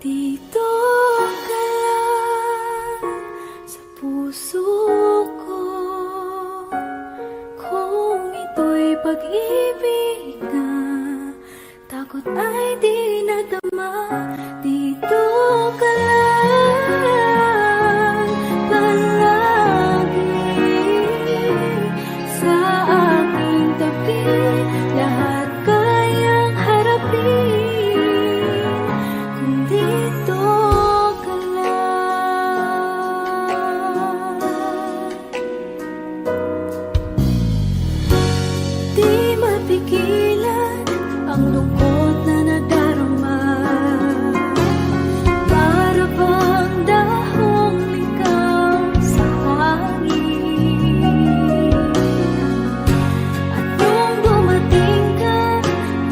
Dito ka lang sa puso ko, kung ito'y pag-ibig na takot ay di nadama. Dito ka lang palagi sa aking tabi, lahat kayang harapin kung dito ka lang. Di mapigilan ang lungkot na nadarama, para bang dahong ligaw sa hangin. At nung dumating ka,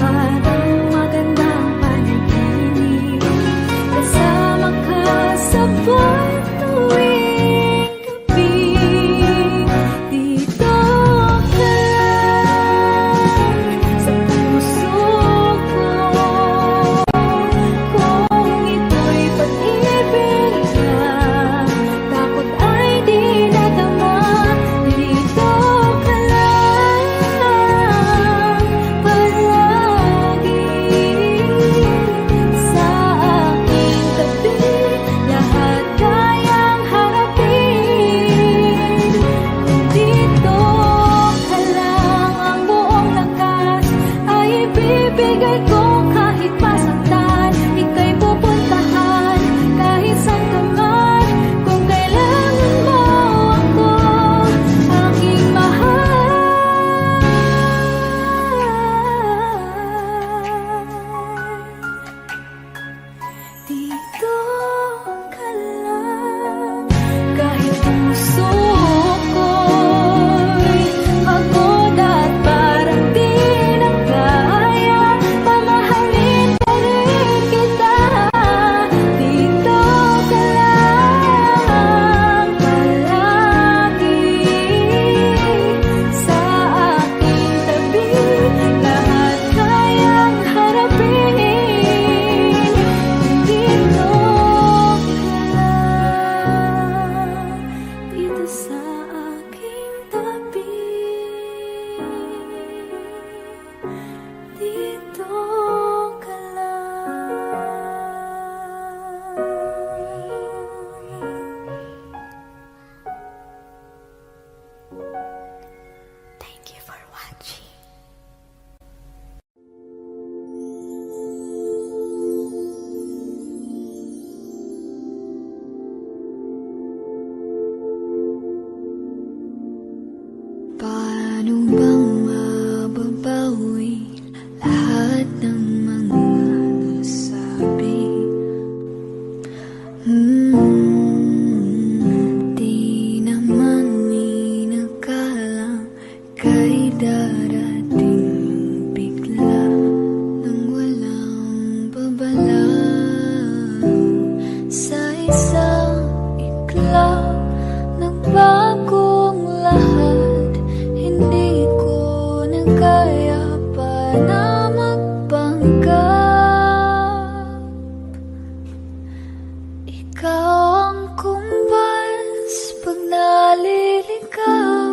parang magandang panaginip, kasama ka sa buwan tuwing gabi. Dito ka lang sa puso ko, kung ito'y pag-ibig na takot ay di nadama. Dito ka lang palagi sa aking tabi, lahat kayang harapin kung dito ka lang. Ang buong lakas ay ibibigay ko kahit masaktan, ika'y pupuntahan kahit saan ka man. Kung kailangan mo ako, aking mahal, dito ka lang. Kahit puso ko'y pagod at parang di na kaya, pamahalin pa rin kita. Dito ka lang palagi sa aking tabi, lahat kayang harapin kung dito ka lang. Dito sa aking tabi, dito ka lang. Thank you for watching. Paano bang mababawi lahat ng mga nasabi? Di naman inakalang kay darating bigla nang walang babala. Sa isang iglap nagbagong lahat, hindi ko na kaya pa na magpanggap. Ikaw ang kumbas pag naliligaw,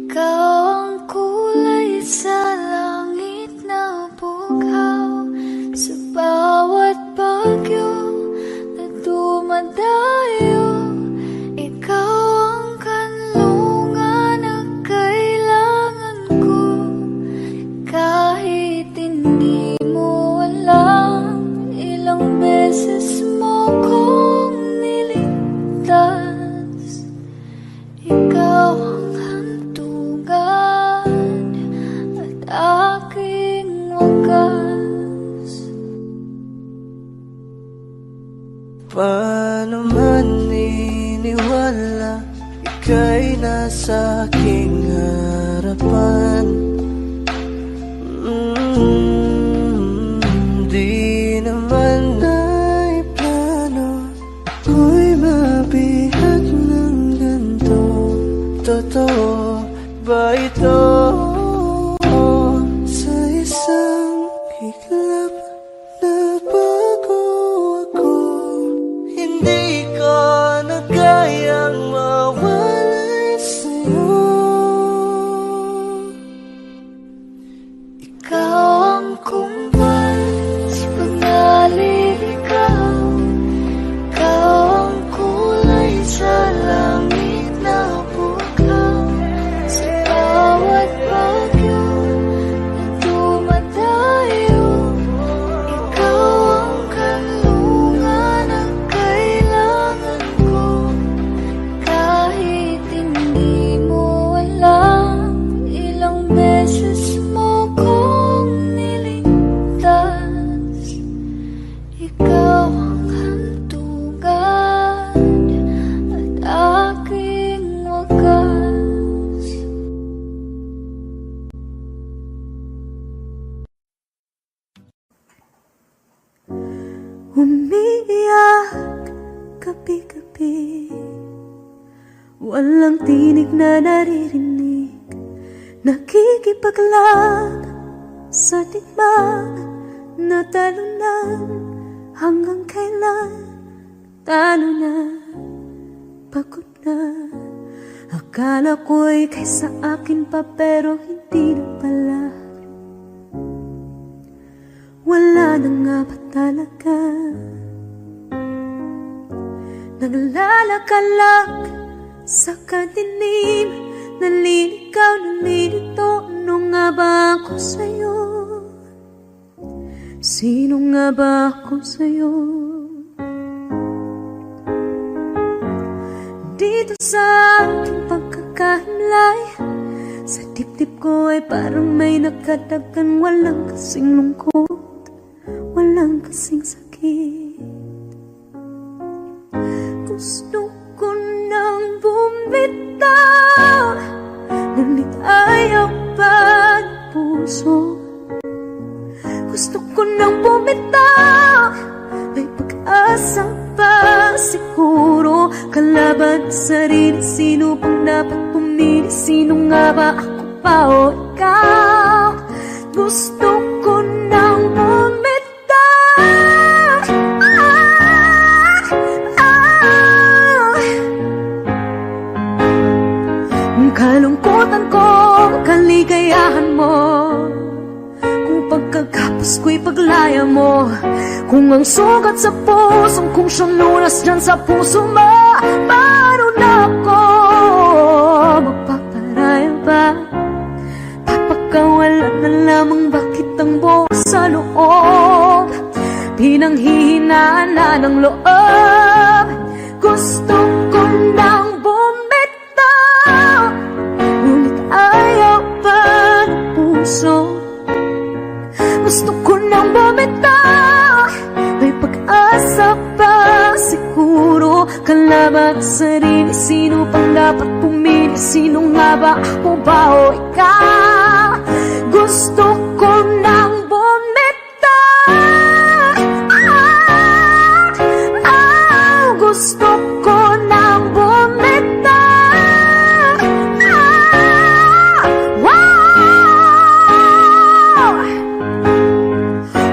ikaw ang kulay sa langit na bughaw. Sa bawat bagyo na dumadayo, ikaw ang kanlungan na kailangan ko. Kahit hindi mo alam, ilang beses mo kong niligtas. Ikaw ang hantungan at aking wagas. Paano man iniwala, ika'y nasa aking harapan. Di naman ay plano ko'y mabihat ng ganito. Totoo ba ito? Sa isang iglap na bago ako Hindi ko na kayang mawalay sa'yo. Ikaw ang kumbal sa pagnaliligaw. Ikaw ang kulay sa langit na buglaw. Sa bawat bagyo na dumadayo, ikaw ang kanlungan na kailangan ko. Kahit hindi mo alam, ilang beses mo kong niligtas. Ikaw ang hantungan at aking wagas. Umiiyak gabi-gabi, walang tinig na naririnig, nakikipaglag sa digmang na talunan. Hanggang kailan talo na, pagod na. Akala ko'y kaysa akin pa, pero hindi na pala. Wala na nga ba talaga? Naglalakalag sa kadilim, naliligaw, nalilito. Ano nga ba ako sa'yo? Sino nga ba ako sa'yo? Dito sa aking pagkakahimlay, sa dibdib ko ay parang may nakadagan. Walang kasing lungkot, walang kasing sakit. Gusto ko nang bumitaw, ngunit ayaw pa ng puso. Gusto ko nang bumitaw, may pag-asa pa siguro. Kalaban sa sarili, sino bang dapat pumili? Sino nga ba, ako pa o ikaw? Gusto ko nang bumitaw. Kalungkutan ko, kaligayahan mo, kung pagkagapos ko'y paglaya mo, kung ang sugat sa pusong kung siyang lunas dyan sa puso mo. Paano na ako magpaparaya ba? Papakawalan na lamang, bakit ang bukas sa loob? Pinanghihinaan na ng loob. Gusto ko nang bumitaw, ngunit ayaw pa ng puso. Gusto ko nang bumitaw, may pag-asa pa siguro. Kalaban sa sarili, sino pang dapat pumili? Sino nga ba, ako ba o ikaw? Gusto ko nang bumitaw. Gusto ko nang bumitaw.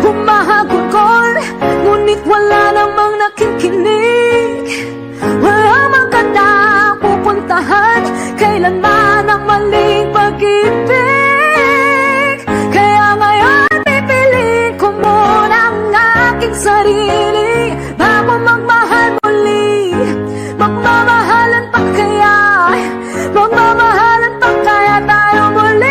Humahagulgol, ngunit wala namang nakikinig. Wala mang gandang pupuntahan, kailanman ang maling pag-ibig. Kaya ngayon pipiliin ko muna ang aking sarili bago magmahal muli. Magmamahalan pa kaya, magmamahalan pa kaya tayo muli.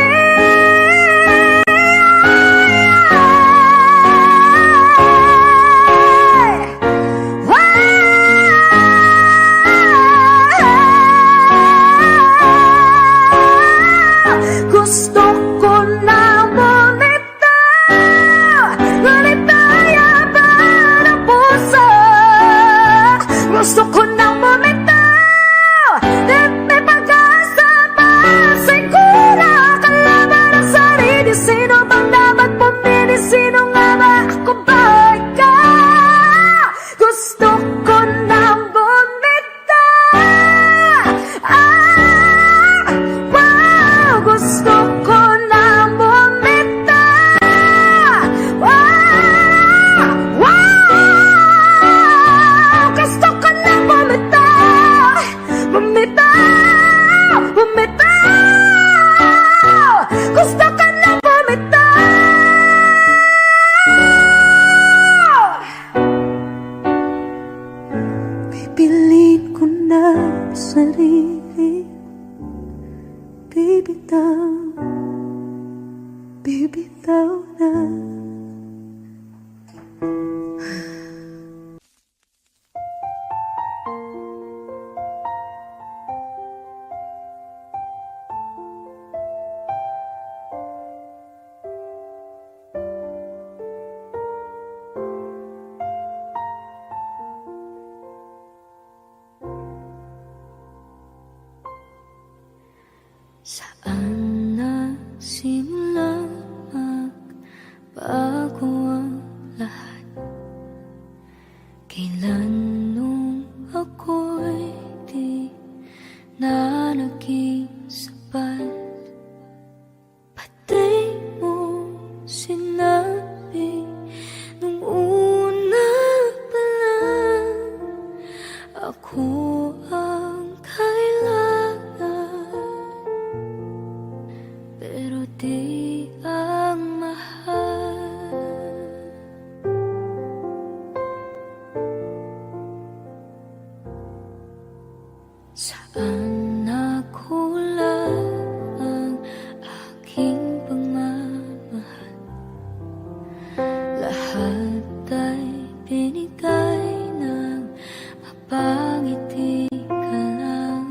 Gusto ko na bumitaw, ngunit ayaw pa ng puso. Saan nagsimula magbago ang lahat? Kailan nung ako'y di na naging sapat? Pati mo sinabi nung una pa lang ako ang kailangan, pero di ang mahal. Saan nakulang ang aking pagmamahal? Lahat ay binigay ng mapangiti ka lang.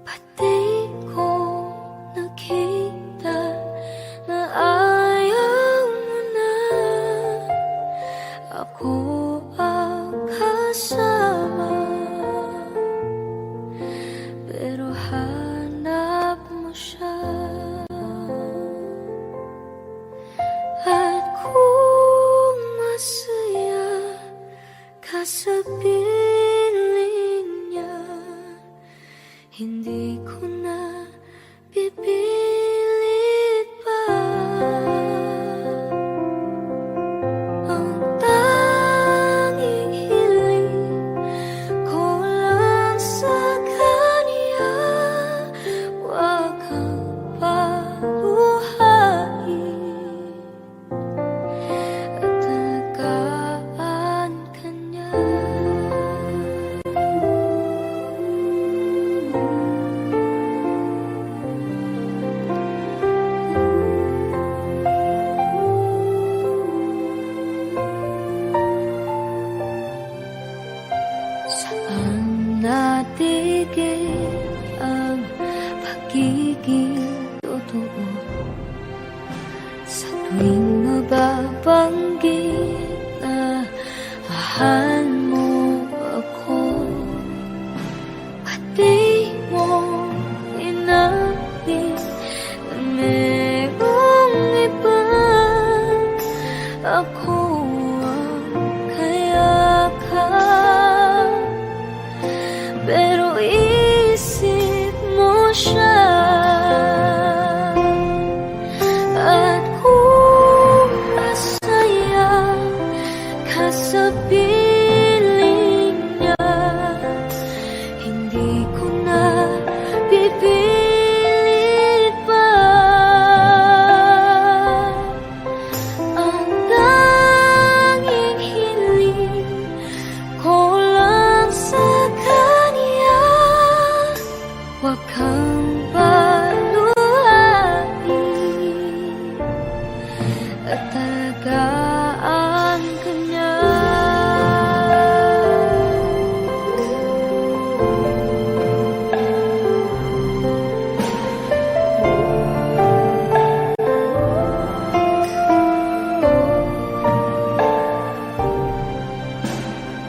Pati ko nakita na ayaw mo na ako ang kasama, pero hanap mo siya. At kung masaya ka sa piling niya, hindi ko na pipilit pa. Ang tanging hiling ko lang sa kanya, wag kang paluhain at alagaan ka niya. Saan natigil ang pagiging totoo? Sa tuwing mababanggit na mahal mo ako, pati mo inamin na merong iba. Ako ang kayakap, pero isip mo siya. At kung masaya ka sa piling niya, hindi ko na pipilit pa. Ang tanging hiling ko lang sa kanya, wag kang paluhain at alagaan ka niya.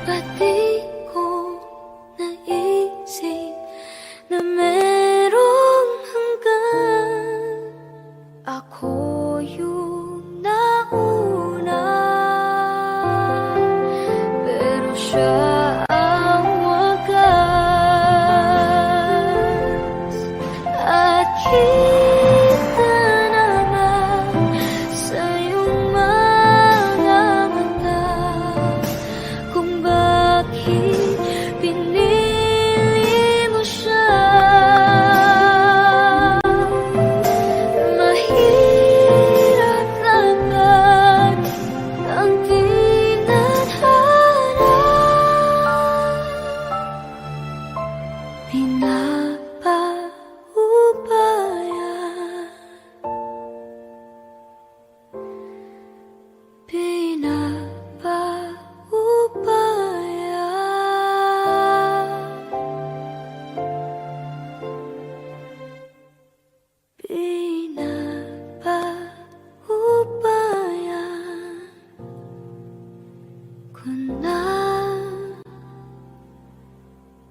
Pati ko naisip na merong hanggan, ako yung nauna, pero siya ang wagas. At kita naman sa iyong mga mata kung bakit pinili mo siya. Mahirap laban ang tinadhana,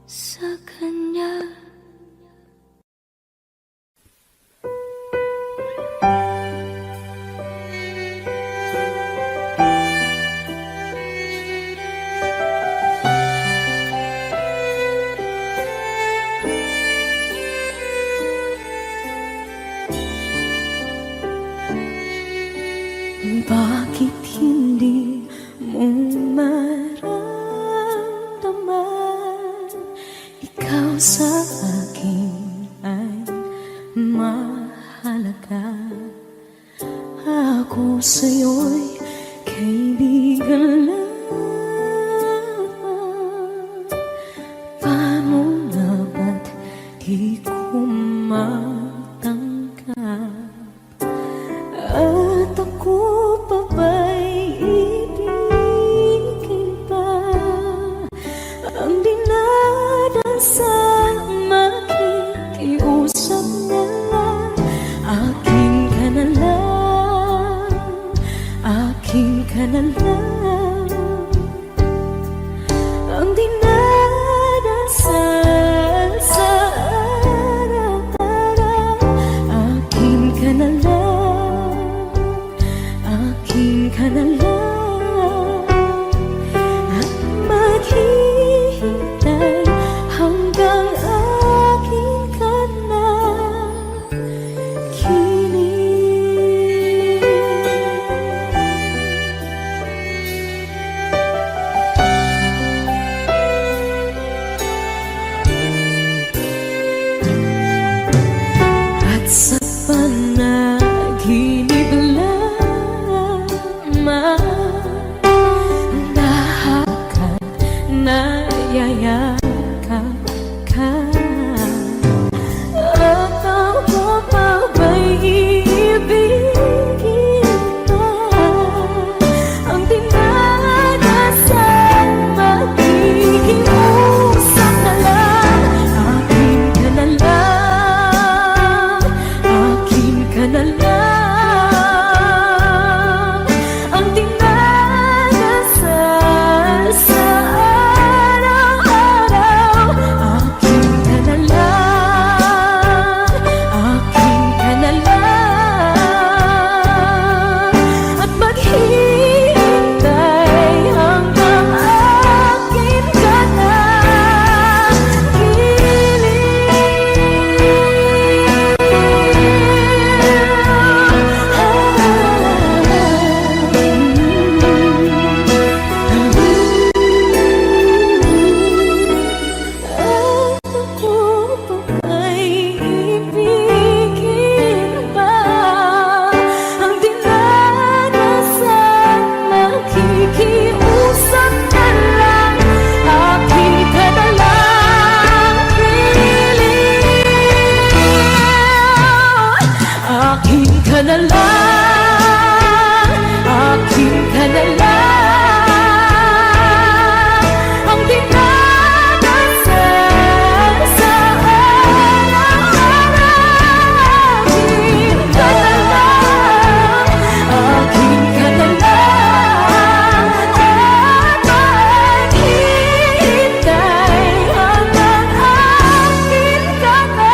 sa kanya. maramdaman, ikaw sa akin ay mahalaga. Ako sa'yo'y kaibigan lang. Paano na ba't di ko matanggap? At ako pa ba'y ibigin pa? Ang dinadasang makikiusap na lang. Akin ka na lang, akin ka na lang. Ang dinadasal sa araw-araw. Akin ka na lang, akin ka na lang. At maghihintay hanggang akin ka na kilig. At sa panaginip lamang nahakot, nayayakap ka. At ako pa ba'y iibigin pa? Ang dinadasal makikiusap na lang. Akin ka na lang, akin ka na lang. Ang dinadasal sa araw-araw. Akin ka na lang, akin ka na lang. At maghihintay hanggang akin ka na At ako pa ba'y ibigin pa? Ang dinadasal makikiusap na lang. Akin ka na lang, kilig. Akin ka na lang, akin ka na lang. Ang dinadasal sa araw-araw. Akin ka na lang, akin ka na lang. At maghihintay hanggang akin ka na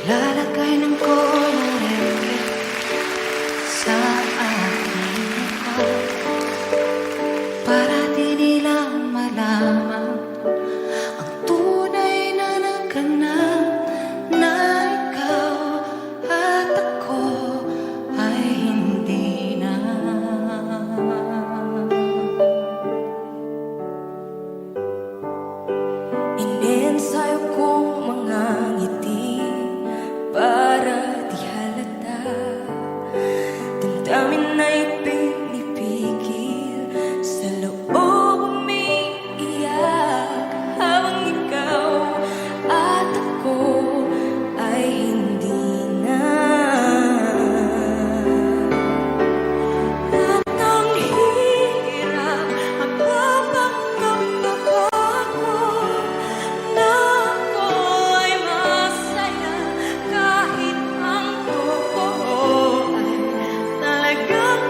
Naglalagay ng kolorete sa aking mukha para di nila malaman ang tunay na naganap, na ikaw at ako ay hindi na. Inensayo kong mga ngiti para di halata, damdamin ay pinipigil sa loob umiiyak, habang ikaw at ako ay hindi na. At ang hirap, ang pagkakaba ko na ako ay masaya kahit ang totoo ay talagang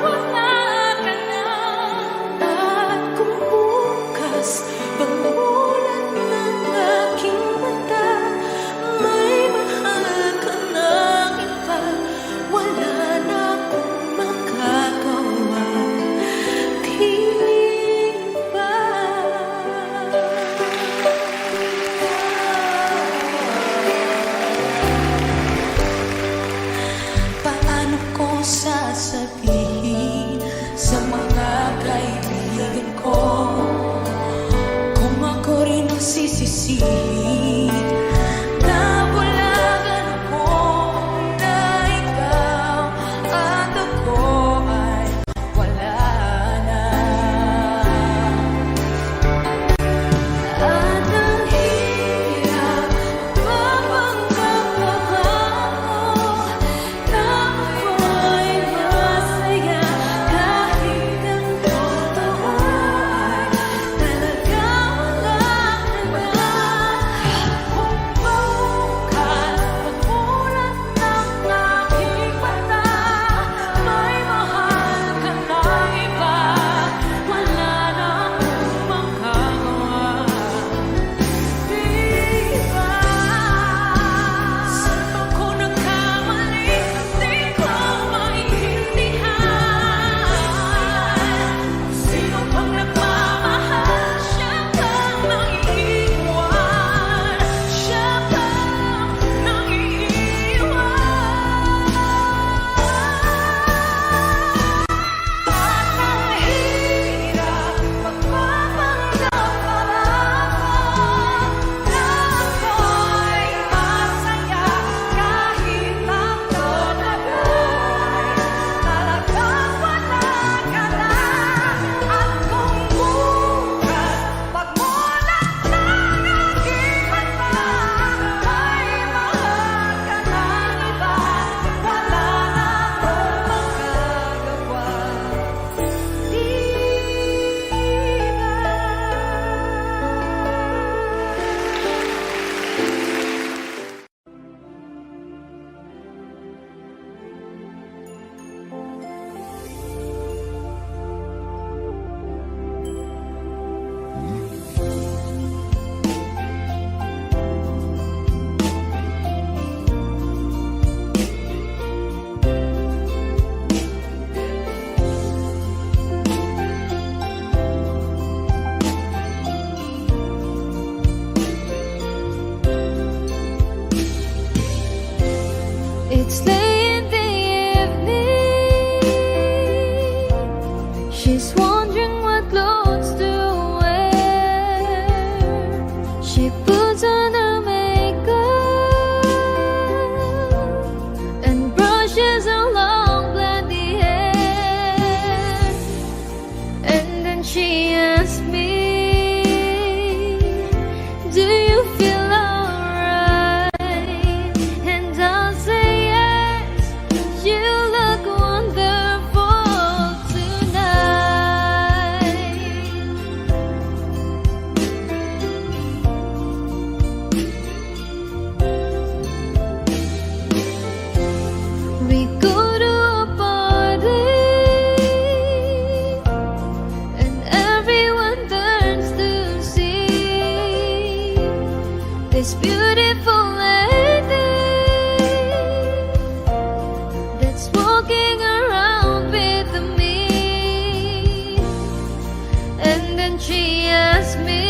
She's wondering what clothes to wear. She puts on her makeup and brushes her long blondie hair. And then she asks me, do you feel alright? And I'll say yes, you look wonderful tonight. We go to a party and everyone turns to see this beautiful lady that's walking around with me. And then she asks me,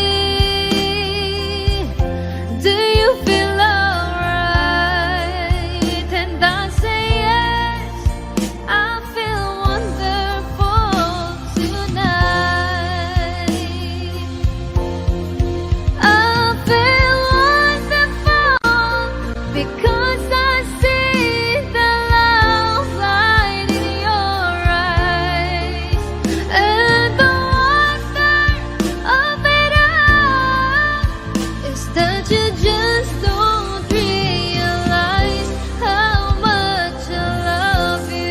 do you feel alright? And I say yes, I feel wonderful tonight. I feel wonderful because I see the love light in your eyes. And the wonder of it all is that you just don't realize how much I love you.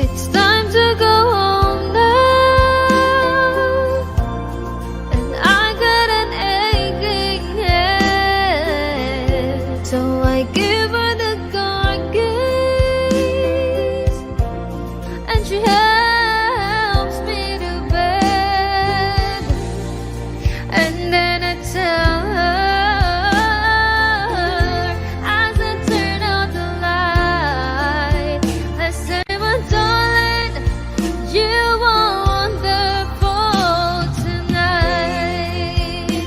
It's time to go home now, and I got an aching head. So I give her the car keys, and she helps me to bed. And then I tell her, as I turn out the light, I say, my darling, you are wonderful tonight.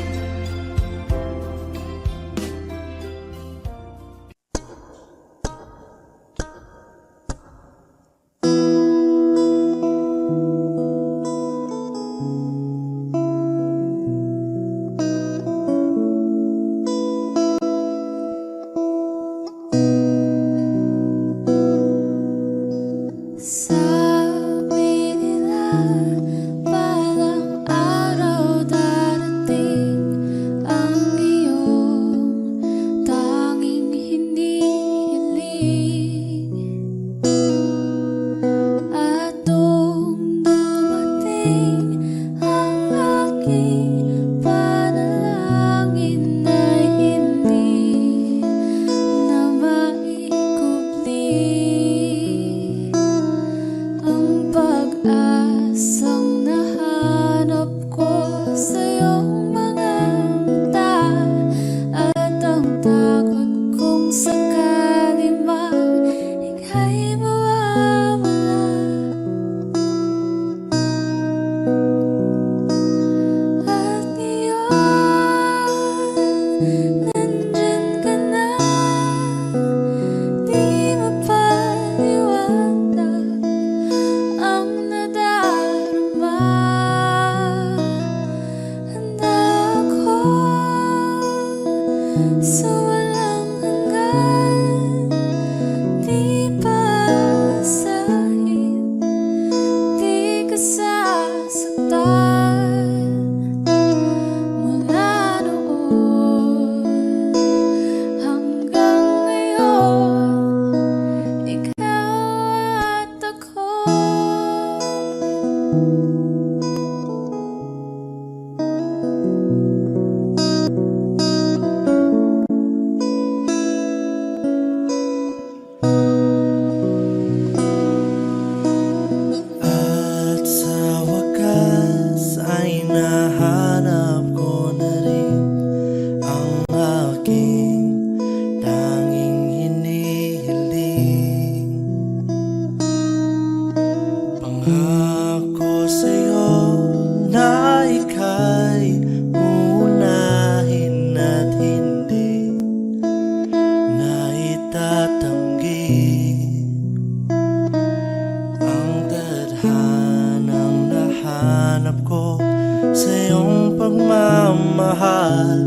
pagmamahal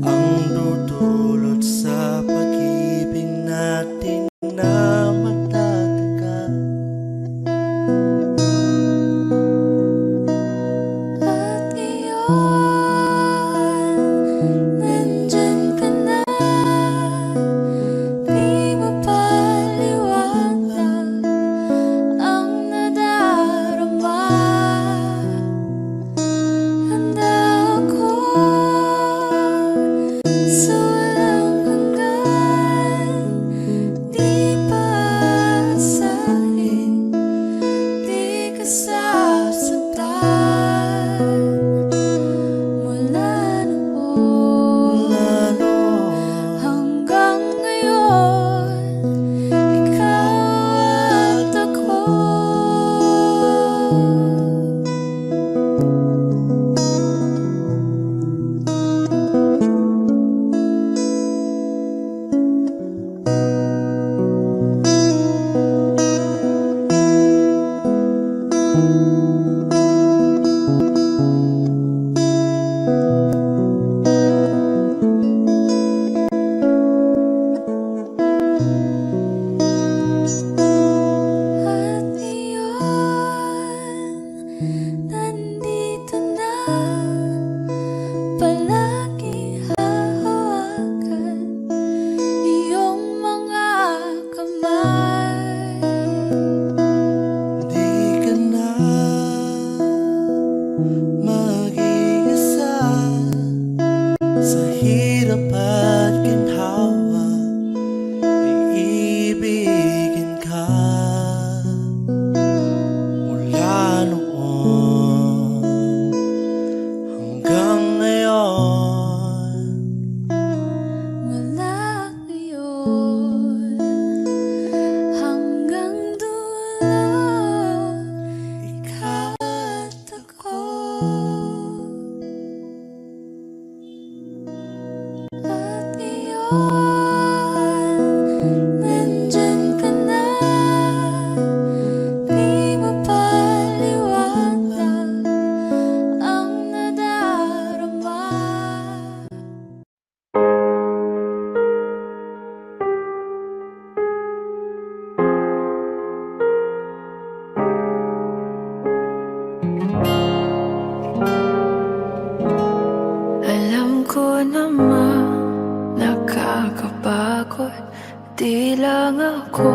ang dudulot sa pag-ibig natin na matatagal. At ngayon, nandyan ka na. Di mo paliwanag ang nadarama. Handa ako sa walang hanggan. Di paasahin, di ka sasaktan. Mula noon hanggang ngayon, ikaw at ako. At ngayon, nandito na. Palagi hahawakan iyong mga kamay. Di ka na mag-iisa sa hirap at ginhawa. Iibigin ka mula noon hanggang ngayon. Mula ngayon hanggang dulo, ikaw at ako. At ngayon, nandyan ka na. Di mo paliwanag ang nadarama. Alam ko naman nakakapagod. Di lang ako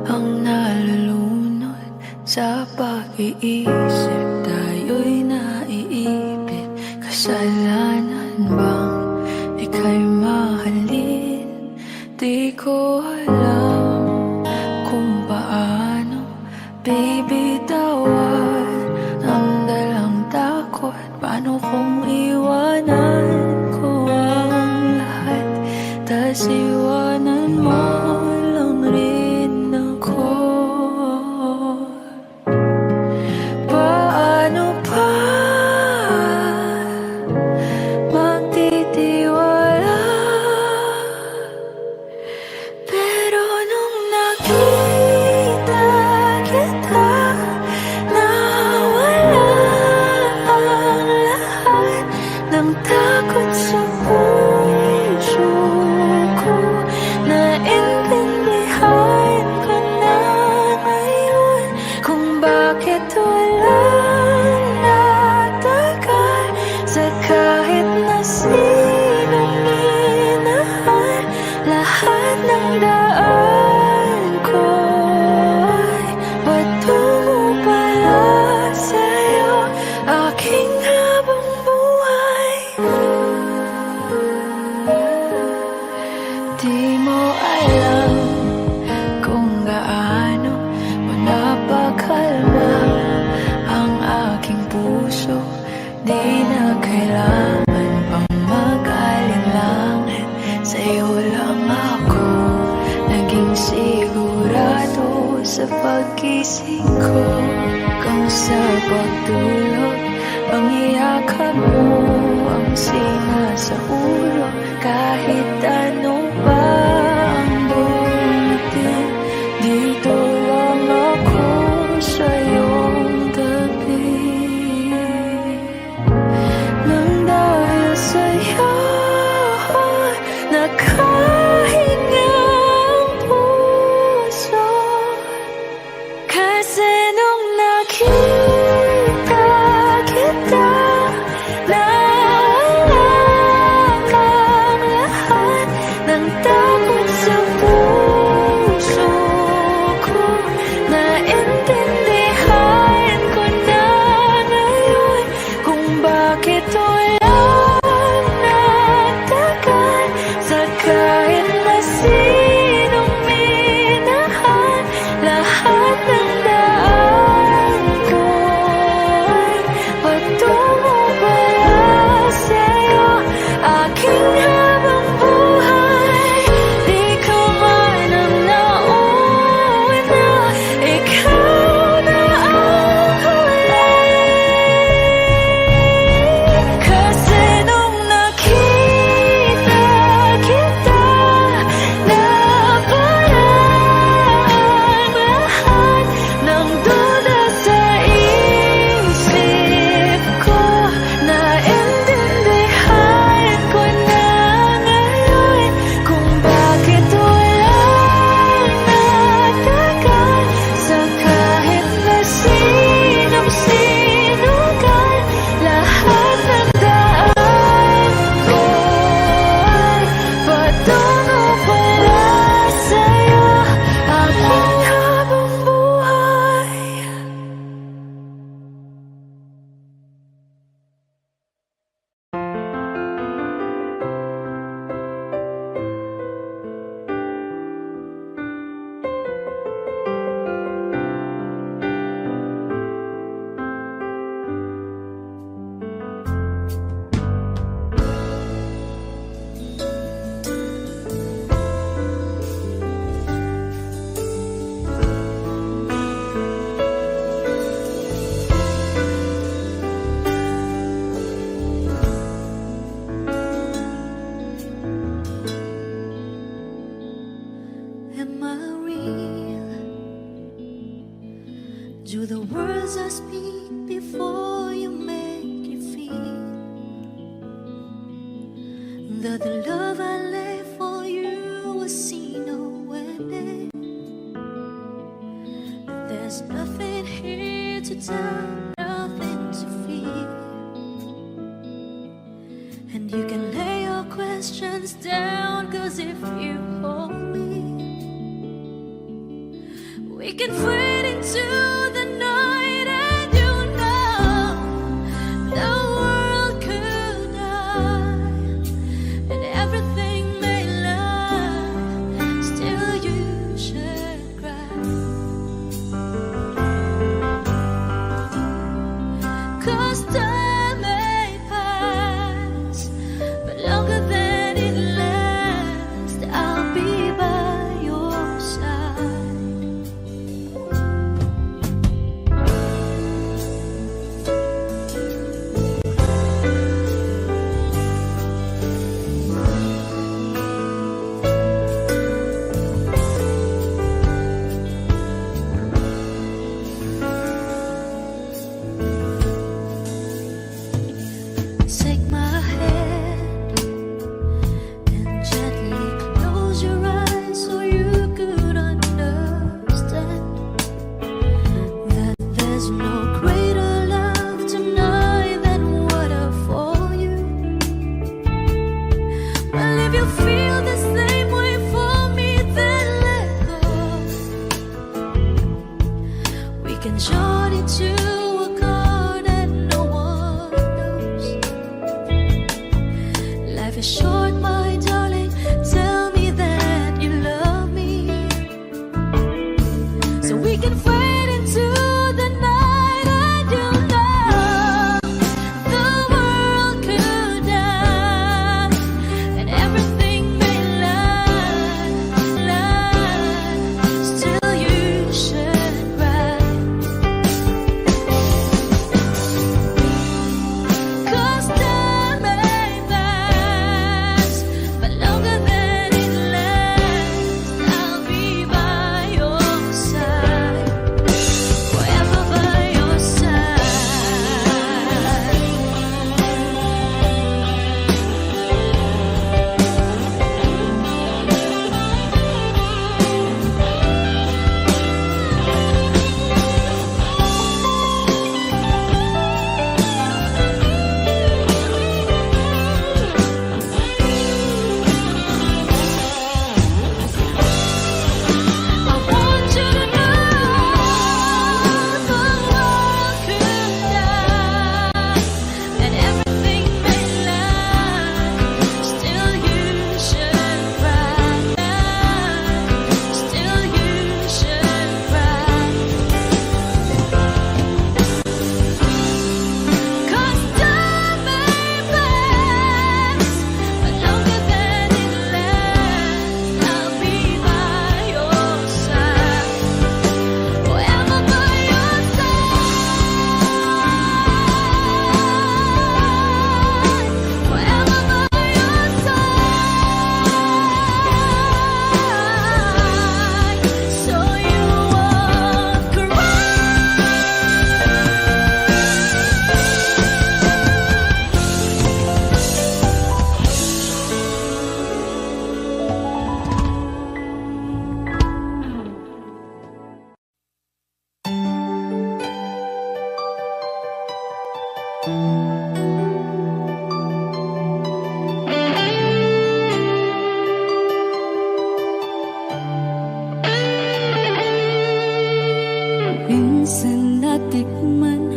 ang nalulunod sa pag-iisip. Tayo'y naiipit. Kasalanan bang ika'y mahalin? Di ko alam kung paano bibitawan ang dalang takot. Paano kung iwanan ko ang lahat, tas iwanan mo lang rin ako? Paano pa magtitiwala? Pero nung nakita kita, nawala ang lahat ng takot sa puso ko. Naintindihan ko na ngayon kung bakit walang natagal sa kahit na sinong minahal. Lahat ng daan ko ay patungo pala sa'yo, aking habang buhay. Di mo alam kung gaano mo napakalma ang aking puso. Di na kailangan pang mag-alinlangan, sa'yo lang ako naging sigurado sa pag-ising ko. Kung sa pagtulog, ang iyakap mo ang sinasaulo. Kahit ano pa ang dumating, dito lang ako sa iyong tabi. Nang dahil Do the words I speak before you make you feel that the love I lay for you will see no ending? There's nothing here to tell, nothing to fear, and you can lay your questions down, 'cause if you hold me, we can fade into the night, and you know the world could die and everything may lie, still you should cry. 'Cause time may pass, but longer than it lasts, I'll be by your side. Take my hand and gently close your eyes so you could understand that there's no greater love tonight than what I for you. Well, if you feel the same way for me, then let go. We can join into a chord that no one knows. Life is short, my darling. Tell me that you love me, so we can fade into the night, and you know the world could die and everything may lie, still you should cry. 'Cause time may pass, but longer than it lasts, I'll be by your side, forever by your side. I want you to know the world could die and everything may lie, still you should cry. Still you should cry. 'Cause time may pass, but longer than it lasts, I'll be by your side, forever by your side, forever by your side, so you won't cry. Minsan natikman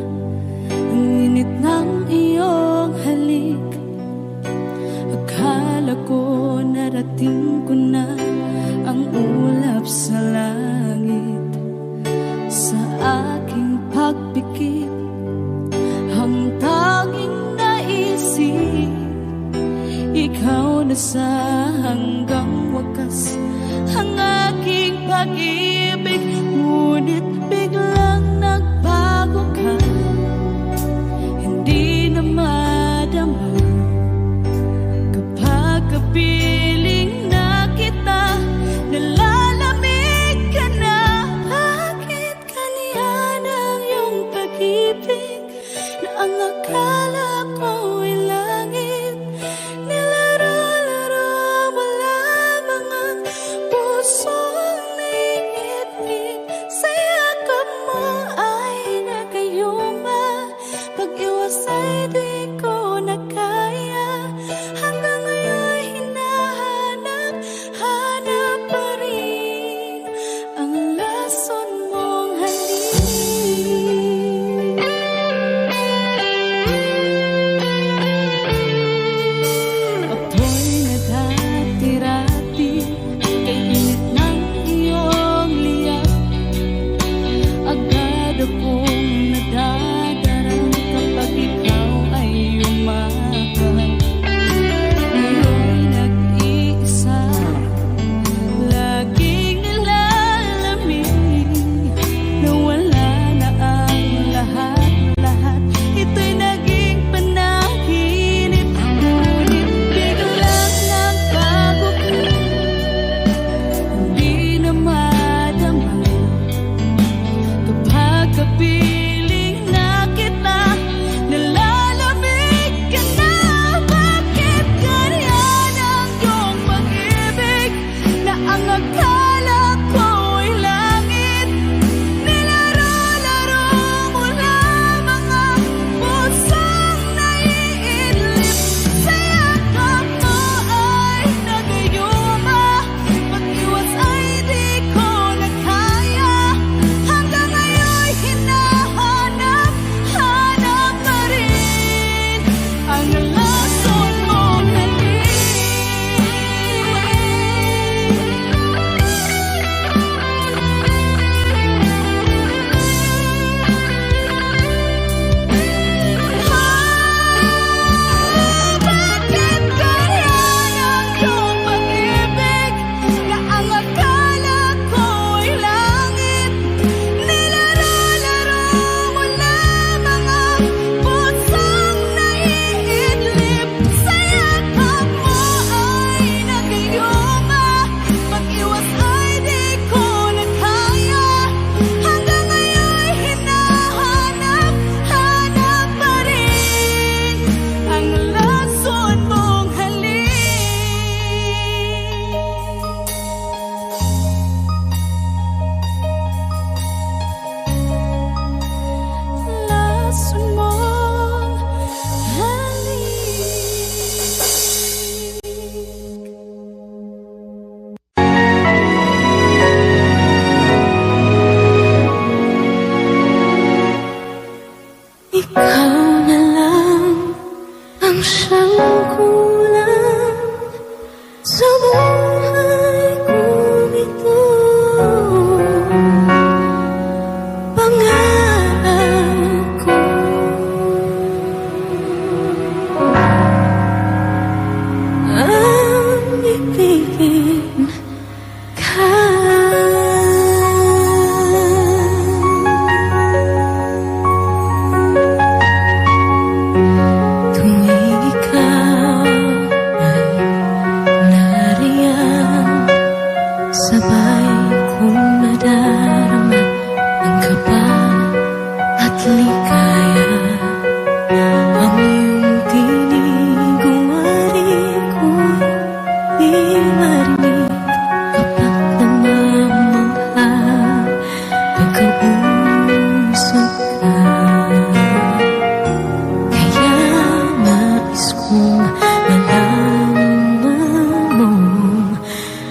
ang init ng iyong halik. Akala ko narating ko na ang ulap sa langit. Sa aking pagpikit, ang tanging naisip, ikaw na sa hanggang wakas ang aking pag-ibig. Ngunit biglang nagbago ka, hindi na madama kapag kapiling na kita. Nalalamig ka na, bakit kaniya na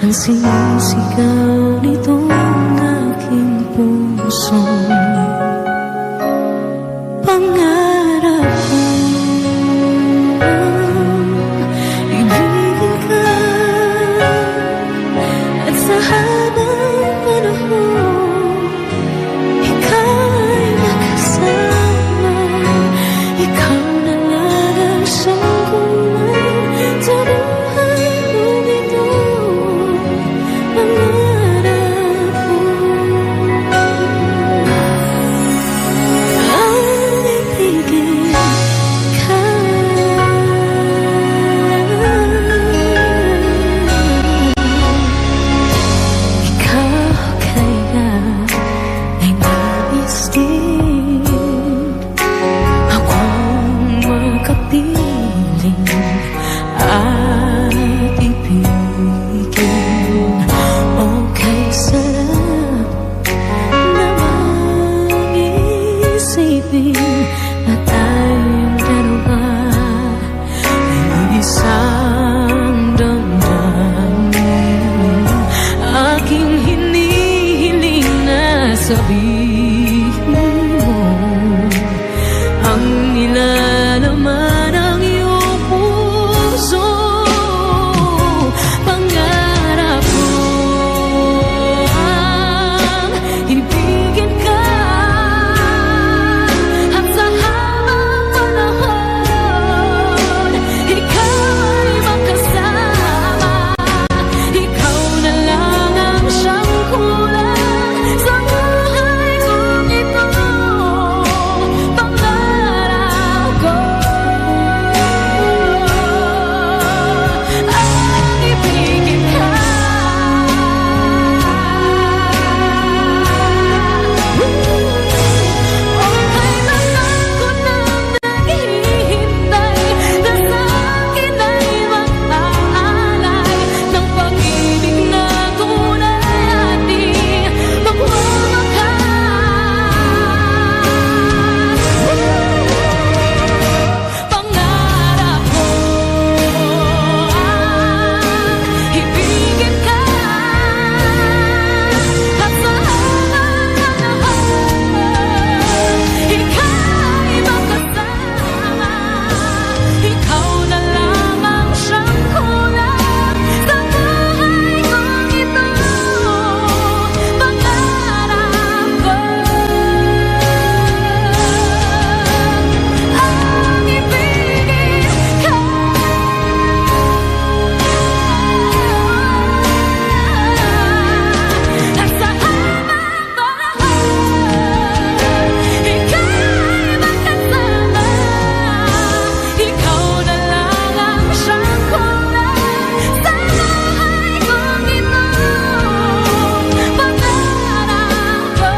Ang sinisigaw nitong aking puso, pangarap kong ibigin ka, at sa habang panahon ikaw ay makasama. Ikaw na lang ang siyang kulay sa buhay kong ito. Pangarap ko ang ibigin ka. Ikaw kaya ay nais din akong makapiling at ibigin. Okay, sarap namang isipin na tayong dalawa ay isang damdamin. Aking hinihiling na sabihin mo ang nilalaman ng iyong puso. Pangarap ko ang ibigin ka, at sa habang panahon ikaw ay makasama. Ikaw na lang ang siyang kulang sa buhay kong ito. Pangarap ko ang ibigin ka. Okay na lang ko nang naghihintay na sa akin ay mag-aalay ng pag-ibig na tunay ating magwawakas. Pangarap ko ang ibigin ka, at sa habang panahon ikaw ay makasama. Ikaw na lang ang siyang kulang sa buhay kong ito. Pangarap ko ang ibigin ka, at sa habang panahon ikaw ay makasama. Ikaw na lang ang siyang kulang sa buhay kong ito. Pangarap ko,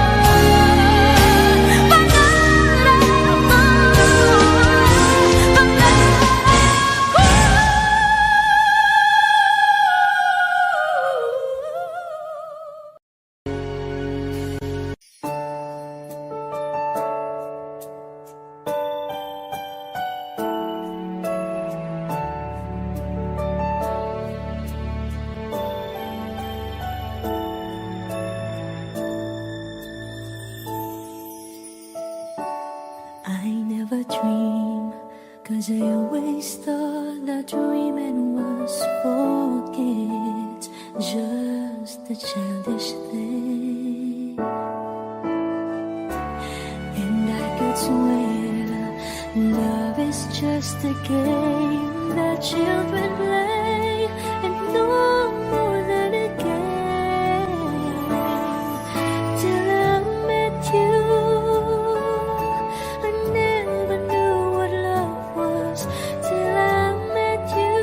I never dream, 'cause I always thought that dreaming was forget, just a childish thing. And I could swear love is just a game that children play, and no more than a game. Till I met you, I never knew what love was. Till I met you,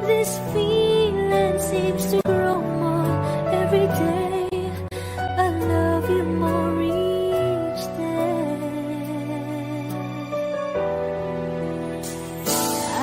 this feeling seems to grow more every day. I love you more each day. I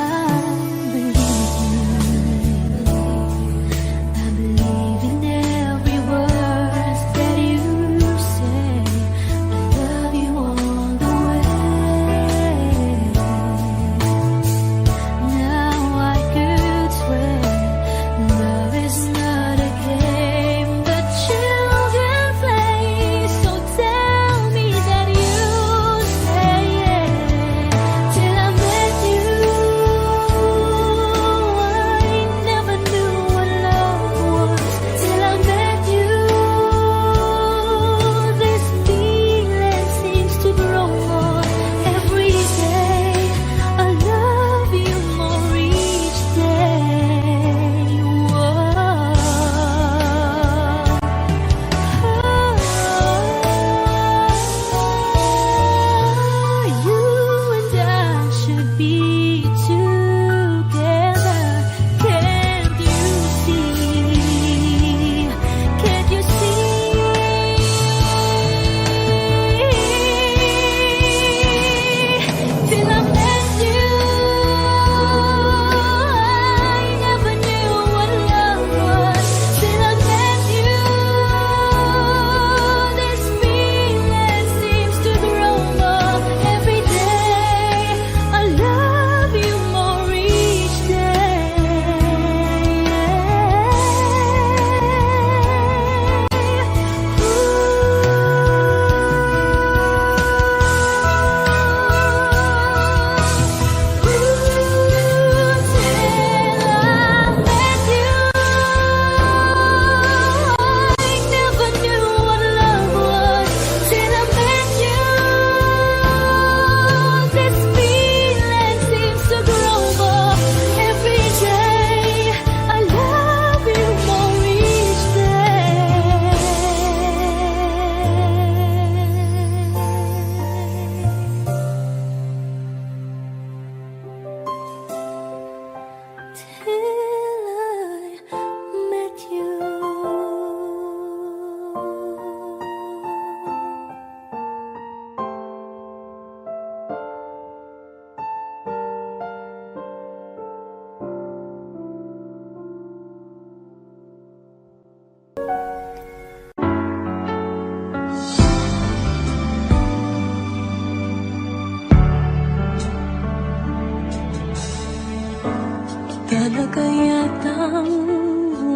Talaga yatang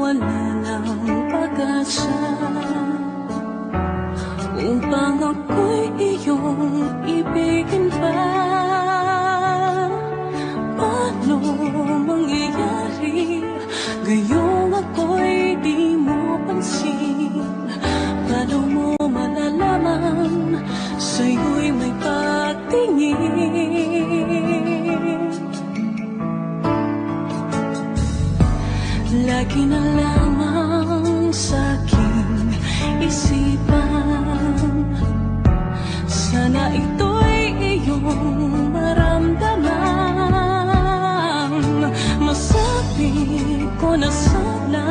wala ng pag-asa upang ako'y iyong ibigin pa. Paano mangyayari gayong ako'y di mo pansin? Paano mo malalaman sa'yo'y may pagtingin? Lagi na lamang sa'king isipan, sana ito'y iyong maramdaman. Masabi ko na sana